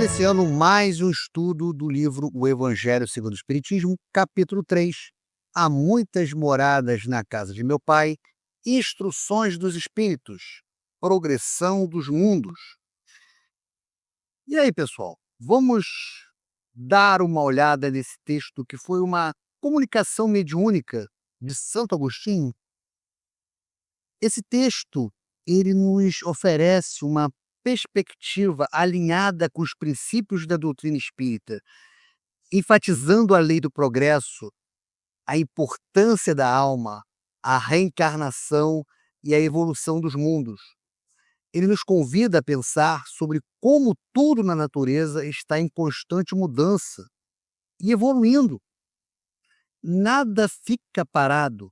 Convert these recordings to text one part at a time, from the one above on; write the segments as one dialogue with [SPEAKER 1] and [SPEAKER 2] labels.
[SPEAKER 1] iniciando mais um estudo do livro O Evangelho segundo o Espiritismo, capítulo 3. Há muitas moradas na casa de meu Pai, instruções dos Espíritos, progressão dos mundos. E aí, pessoal, vamos dar uma olhada nesse texto que foi uma comunicação mediúnica de Santo Agostinho? Esse texto, ele nos oferece uma perspectiva alinhada com os princípios da doutrina espírita, enfatizando a lei do progresso, a importância da alma, a reencarnação e a evolução dos mundos. Ele nos convida a pensar sobre como tudo na natureza está em constante mudança e evoluindo. Nada fica parado,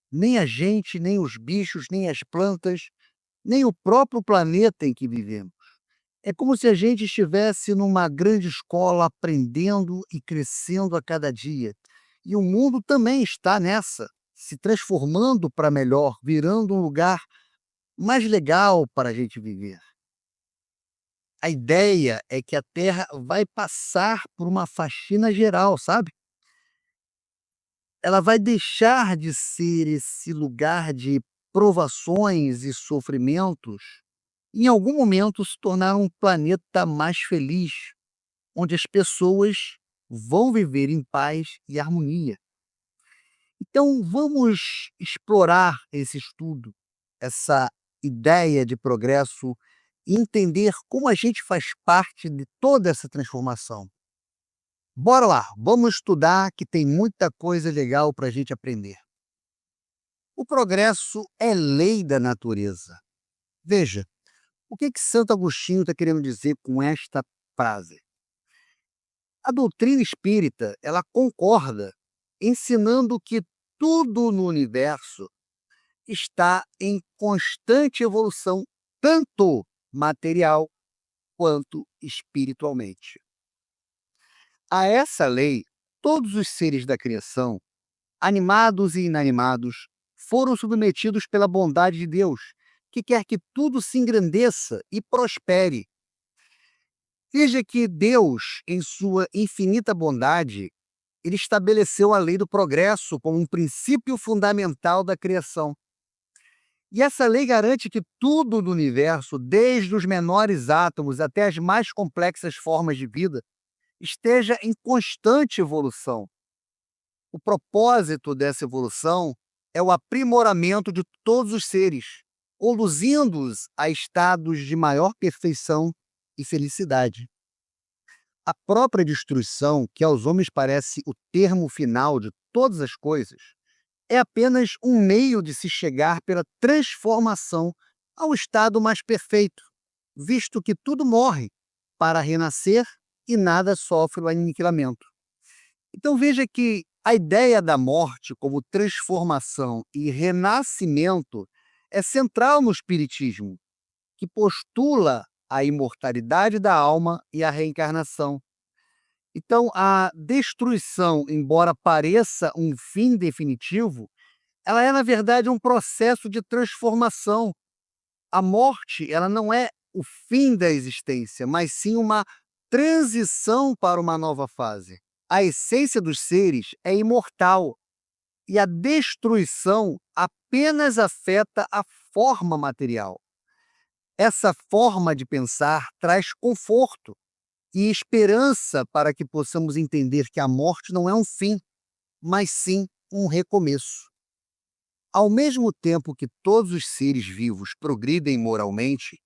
[SPEAKER 1] nem a gente, nem os bichos, nem as plantas, nem o próprio planeta em que vivemos. É como se a gente estivesse numa grande escola aprendendo e crescendo a cada dia. E o mundo também está nessa, se transformando para melhor, virando um lugar mais legal para a gente viver. A ideia é que a Terra vai passar por uma faxina geral, sabe? Ela vai deixar de ser esse lugar de provações e sofrimentos, em algum momento se tornar um planeta mais feliz, onde as pessoas vão viver em paz e harmonia. Então, vamos explorar esse estudo, essa ideia de progresso e entender como a gente faz parte de toda essa transformação. Bora lá, vamos estudar que tem muita coisa legal para a gente aprender. O progresso é lei da natureza. Veja, o que Santo Agostinho está querendo dizer com esta frase? A doutrina espírita, ela concorda, ensinando que tudo no universo está em constante evolução, tanto material quanto espiritualmente. A essa lei, todos os seres da criação, animados e inanimados, foram submetidos pela bondade de Deus, que quer que tudo se engrandeça e prospere. Veja que Deus, em sua infinita bondade, ele estabeleceu a lei do progresso como um princípio fundamental da criação. E essa lei garante que tudo no universo, desde os menores átomos até as mais complexas formas de vida, esteja em constante evolução. O propósito dessa evolução é o aprimoramento de todos os seres, conduzindo-os a estados de maior perfeição e felicidade. A própria destruição, que aos homens parece o termo final de todas as coisas, é apenas um meio de se chegar pela transformação ao estado mais perfeito, visto que tudo morre para renascer e nada sofre o aniquilamento. Então veja que a ideia da morte como transformação e renascimento é central no Espiritismo, que postula a imortalidade da alma e a reencarnação. Então, a destruição, embora pareça um fim definitivo, ela é, na verdade, um processo de transformação. A morte, ela não é o fim da existência, mas sim uma transição para uma nova fase. A essência dos seres é imortal e a destruição apenas afeta a forma material. Essa forma de pensar traz conforto e esperança para que possamos entender que a morte não é um fim, mas sim um recomeço. Ao mesmo tempo que todos os seres vivos progridem moralmente,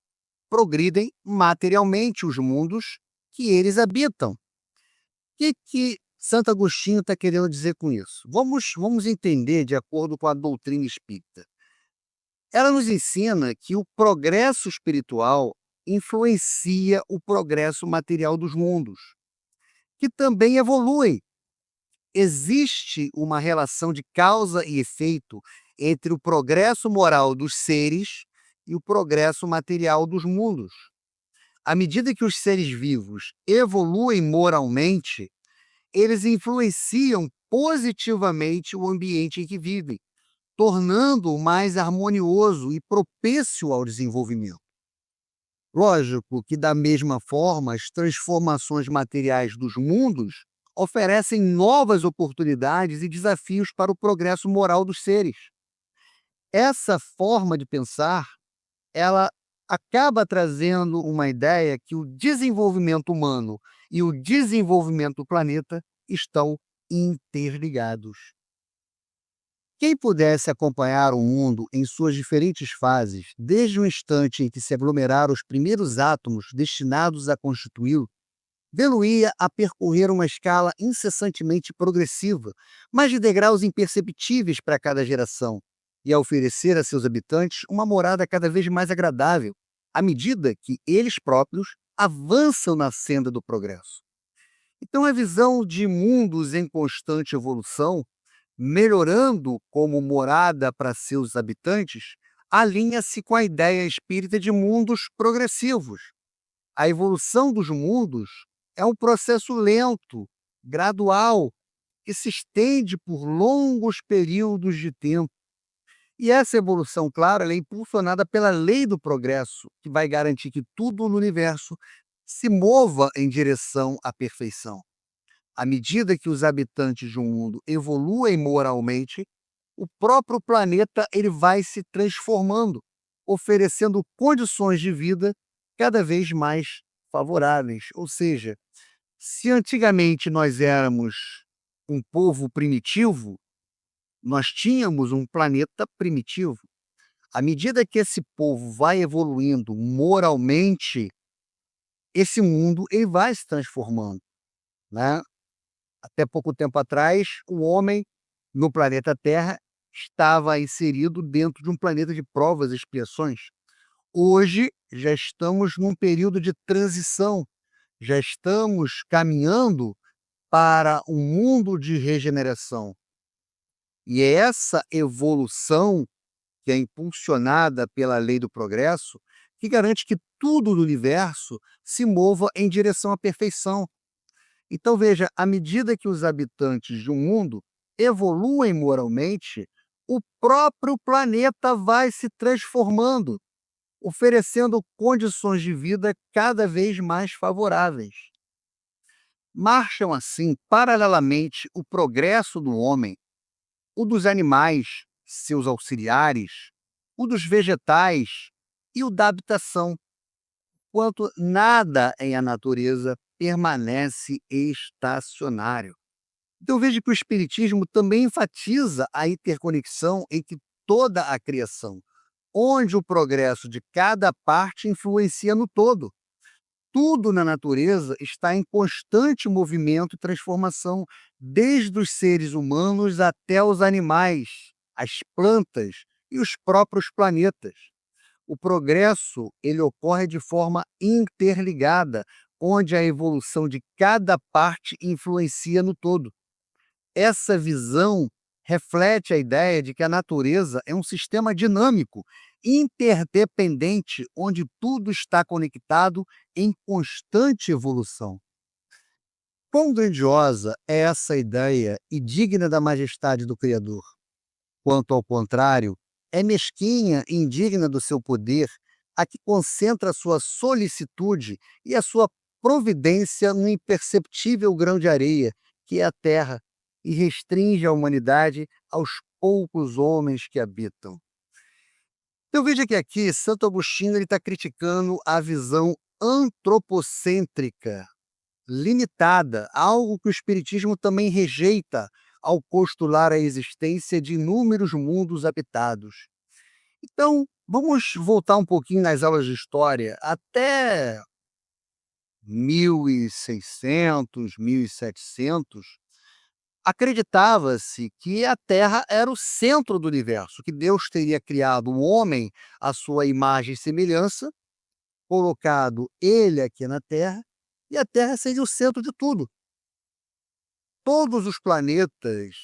[SPEAKER 1] progridem materialmente os mundos que eles habitam. O que Santo Agostinho está querendo dizer com isso? Vamos entender de acordo com a doutrina espírita. Ela nos ensina que o progresso espiritual influencia o progresso material dos mundos, que também evoluem. Existe uma relação de causa e efeito entre o progresso moral dos seres e o progresso material dos mundos. À medida que os seres vivos evoluem moralmente, eles influenciam positivamente o ambiente em que vivem, tornando-o mais harmonioso e propício ao desenvolvimento. Lógico que, da mesma forma, as transformações materiais dos mundos oferecem novas oportunidades e desafios para o progresso moral dos seres. Essa forma de pensar, ela acaba trazendo uma ideia que o desenvolvimento humano e o desenvolvimento do planeta estão interligados. Quem pudesse acompanhar o mundo em suas diferentes fases, desde o instante em que se aglomeraram os primeiros átomos destinados a constituí-lo, vê-lo-ia a percorrer uma escala incessantemente progressiva, mas de degraus imperceptíveis para cada geração, e a oferecer a seus habitantes uma morada cada vez mais agradável, à medida que eles próprios avançam na senda do progresso. Então, a visão de mundos em constante evolução, melhorando como morada para seus habitantes, alinha-se com a ideia espírita de mundos progressivos. A evolução dos mundos é um processo lento, gradual, que se estende por longos períodos de tempo. E essa evolução, claro, ela é impulsionada pela lei do progresso, que vai garantir que tudo no universo se mova em direção à perfeição. À medida que os habitantes de um mundo evoluem moralmente, o próprio planeta ele vai se transformando, oferecendo condições de vida cada vez mais favoráveis. Ou seja, se antigamente nós éramos um povo primitivo, nós tínhamos um planeta primitivo. À medida que esse povo vai evoluindo moralmente, esse mundo ele vai se transformando, né? Até pouco tempo atrás, o homem no planeta Terra estava inserido dentro de um planeta de provas e expiações. Hoje já estamos num período de transição, já estamos caminhando para um mundo de regeneração. E é essa evolução que é impulsionada pela lei do progresso que garante que tudo no universo se mova em direção à perfeição. Então, veja, à medida que os habitantes de um mundo evoluem moralmente, o próprio planeta vai se transformando, oferecendo condições de vida cada vez mais favoráveis. Marcham assim, paralelamente, o progresso do homem, o dos animais, seus auxiliares, o dos vegetais e o da habitação, quanto nada em a natureza permanece estacionário. Então veja que o Espiritismo também enfatiza a interconexão entre toda a criação, onde o progresso de cada parte influencia no todo. Tudo na natureza está em constante movimento e transformação, desde os seres humanos até os animais, as plantas e os próprios planetas. O progresso ele ocorre de forma interligada, onde a evolução de cada parte influencia no todo. Essa visão reflete a ideia de que a natureza é um sistema dinâmico, interdependente, onde tudo está conectado em constante evolução. Quão grandiosa é essa ideia e digna da majestade do Criador? Quanto ao contrário, é mesquinha e indigna do seu poder, a que concentra a sua solicitude e a sua providência no imperceptível grão de areia, que é a terra, e restringe a humanidade aos poucos homens que habitam. Então veja que aqui Santo Agostinho está criticando a visão antropocêntrica, limitada, algo que o Espiritismo também rejeita ao postular a existência de inúmeros mundos habitados. Então, vamos voltar um pouquinho nas aulas de história, até 1600, 1700, acreditava-se que a Terra era o centro do universo, que Deus teria criado o homem à sua imagem e semelhança, colocado ele aqui na Terra, e a Terra seria o centro de tudo. Todos os planetas,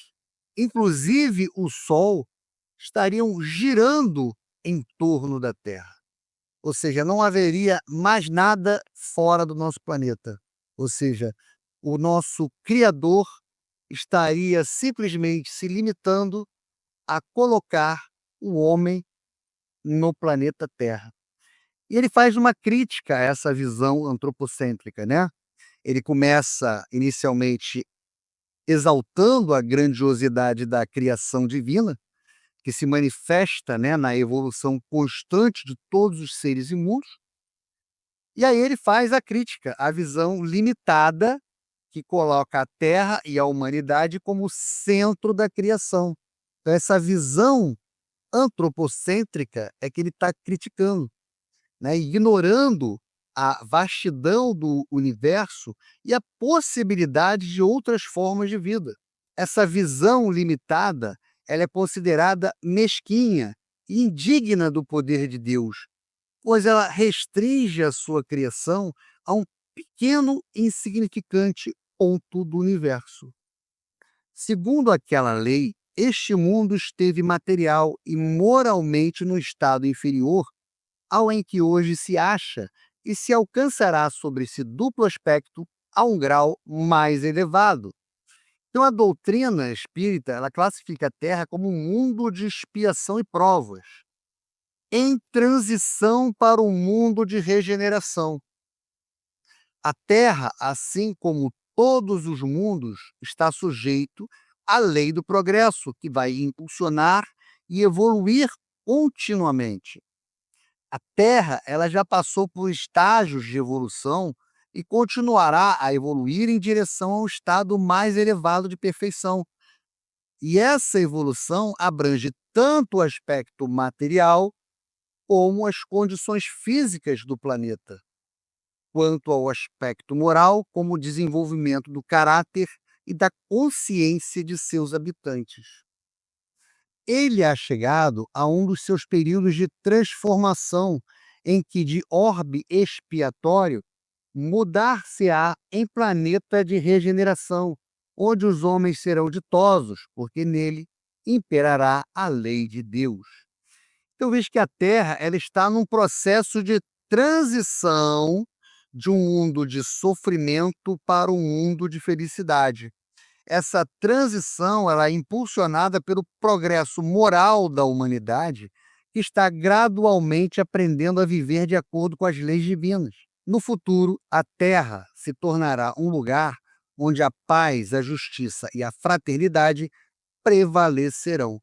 [SPEAKER 1] inclusive o Sol, estariam girando em torno da Terra. Ou seja, não haveria mais nada fora do nosso planeta. Ou seja, o nosso Criador estaria simplesmente se limitando a colocar o homem no planeta Terra. E ele faz uma crítica a essa visão antropocêntrica, né. Ele começa inicialmente exaltando a grandiosidade da criação divina, que se manifesta, né, na evolução constante de todos os seres imundos, e aí ele faz a crítica à visão limitada que coloca a Terra e a humanidade como centro da criação. Então essa visão antropocêntrica é que ele está criticando, né, ignorando a vastidão do universo e a possibilidade de outras formas de vida. Essa visão limitada, ela é considerada mesquinha e indigna do poder de Deus, pois ela restringe a sua criação a um pequeno e insignificante ponto do universo. Segundo aquela lei, este mundo esteve material e moralmente no estado inferior ao em que hoje se acha e se alcançará sobre esse duplo aspecto a um grau mais elevado. Então a doutrina espírita, ela classifica a Terra como um mundo de expiação e provas, em transição para um mundo de regeneração. A Terra, assim como todos os mundos, está sujeito à lei do progresso, que vai impulsionar e evoluir continuamente. A Terra, ela já passou por estágios de evolução e continuará a evoluir em direção ao estado mais elevado de perfeição. E essa evolução abrange tanto o aspecto material como as condições físicas do planeta, quanto ao aspecto moral, como o desenvolvimento do caráter e da consciência de seus habitantes. Ele é chegado a um dos seus períodos de transformação, em que de orbe expiatório mudar-se-á em planeta de regeneração, onde os homens serão ditosos, porque nele imperará a lei de Deus. Então vejo que a Terra ela está num processo de transição de um mundo de sofrimento para um mundo de felicidade. Essa transição ela é impulsionada pelo progresso moral da humanidade, que está gradualmente aprendendo a viver de acordo com as leis divinas. No futuro, a Terra se tornará um lugar onde a paz, a justiça e a fraternidade prevalecerão.